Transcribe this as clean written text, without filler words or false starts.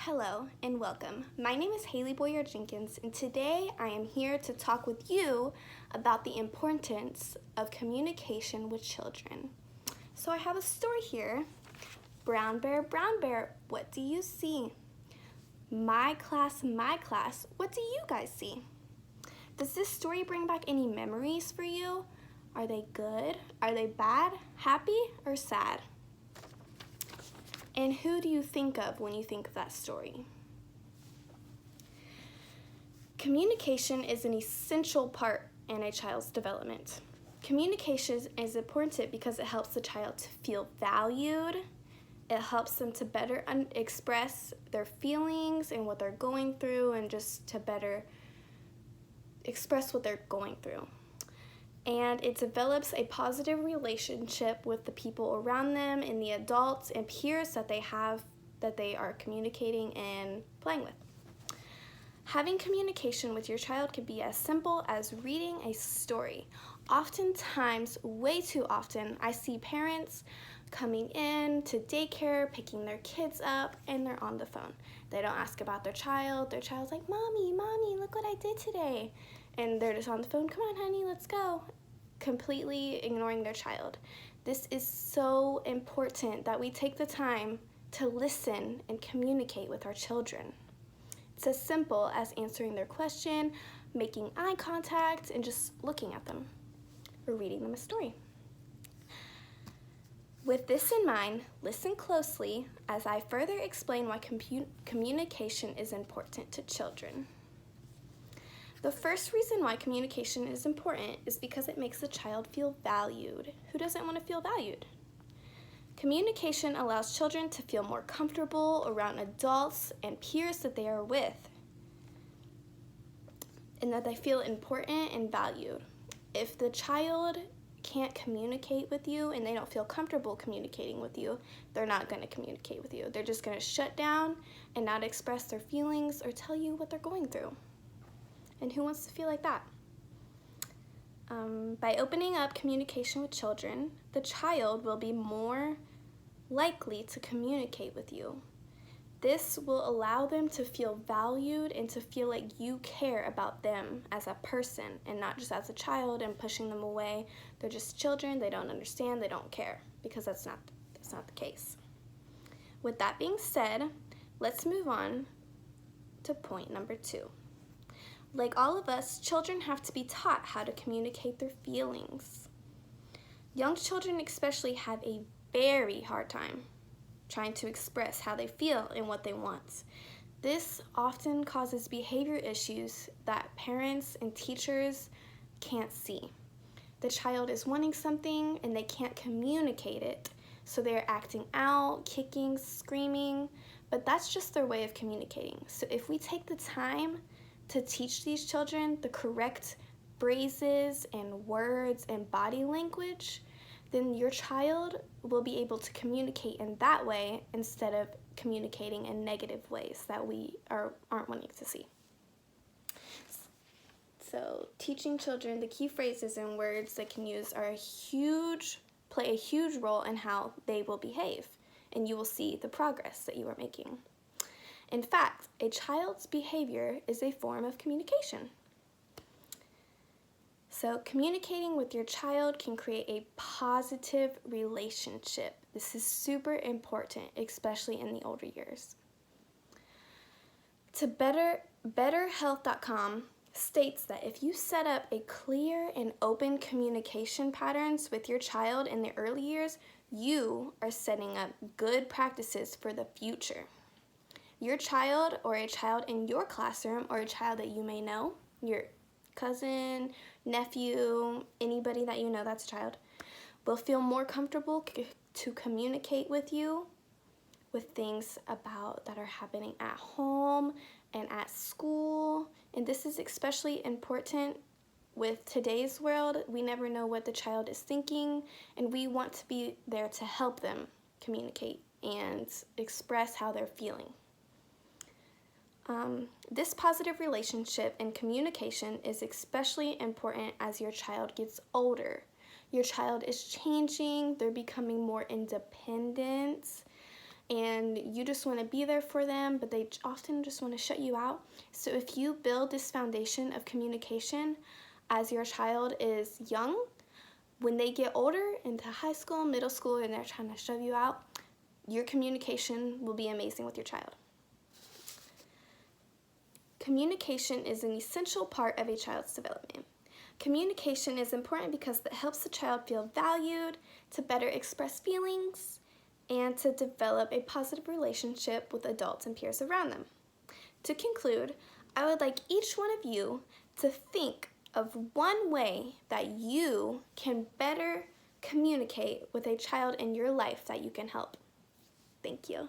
Hello and welcome. My name is Haley Boyer Jenkins, and today I am here to talk with you about the importance of communication with children. So I have a story here. Brown bear, what do you see? My class, what do you guys see? Does this story bring back any memories for you? Are they good? Are they bad? Happy or sad? And who do you think of when you think of that story? Communication is an essential part in a child's development. Communication is important because it helps the child to feel valued. It helps them to better express their feelings and what they're going through, and just to better express what they're going through. And it develops a positive relationship with the people around them and the adults and peers that they are communicating and playing with. Having communication with your child can be as simple as reading a story. Oftentimes, way too often, I see parents coming in to daycare, picking their kids up, and they're on the phone. They don't ask about their child. Their child's like, Mommy, look what I did today. And they're just on the phone, come on, honey, let's go. Completely ignoring their child. This is so important that we take the time to listen and communicate with our children. It's as simple as answering their question, making eye contact, and just looking at them or reading them a story. With this in mind, listen closely as I further explain why communication is important to children. The first reason why communication is important is because it makes the child feel valued. Who doesn't want to feel valued? Communication allows children to feel more comfortable around adults and peers that they are with, and that they feel important and valued. If the child can't communicate with you and they don't feel comfortable communicating with you, they're not going to communicate with you. They're just going to shut down and not express their feelings or tell you what they're going through. And who wants to feel like that? By opening up communication with children, the child will be more likely to communicate with you. This will allow them to feel valued and to feel like you care about them as a person and not just as a child and pushing them away. They're just children, they don't understand, they don't care, because that's not the case. With that being said, let's move on to point number 2. Like all of us, children have to be taught how to communicate their feelings. Young children especially have a very hard time trying to express how they feel and what they want. This often causes behavior issues that parents and teachers can't see. The child is wanting something and they can't communicate it, so they're acting out, kicking, screaming, but that's just their way of communicating. So if we take the time to teach these children the correct phrases and words and body language, then your child will be able to communicate in that way instead of communicating in negative ways that we aren't wanting to see. So teaching children the key phrases and words they can use play a huge role in how they will behave, and you will see the progress that you are making. In fact, a child's behavior is a form of communication. So communicating with your child can create a positive relationship. This is super important, especially in the older years. BetterHealth.com states that if you set up a clear and open communication patterns with your child in the early years, you are setting up good practices for the future. Your child or a child in your classroom or a child that you may know, your cousin, nephew, anybody that you know that's a child, will feel more comfortable to communicate with you with things that are happening at home and at school. And this is especially important with today's world. We never know what the child is thinking, and we want to be there to help them communicate and express how they're feeling. This positive relationship and communication is especially important as your child gets older. Your child is changing, they're becoming more independent, and you just want to be there for them, but they often just want to shut you out. So if you build this foundation of communication as your child is young, when they get older into high school, middle school, and they're trying to shove you out, your communication will be amazing with your child. Communication is an essential part of a child's development. Communication is important because it helps the child feel valued, to better express feelings, and to develop a positive relationship with adults and peers around them. To conclude, I would like each one of you to think of one way that you can better communicate with a child in your life that you can help. Thank you.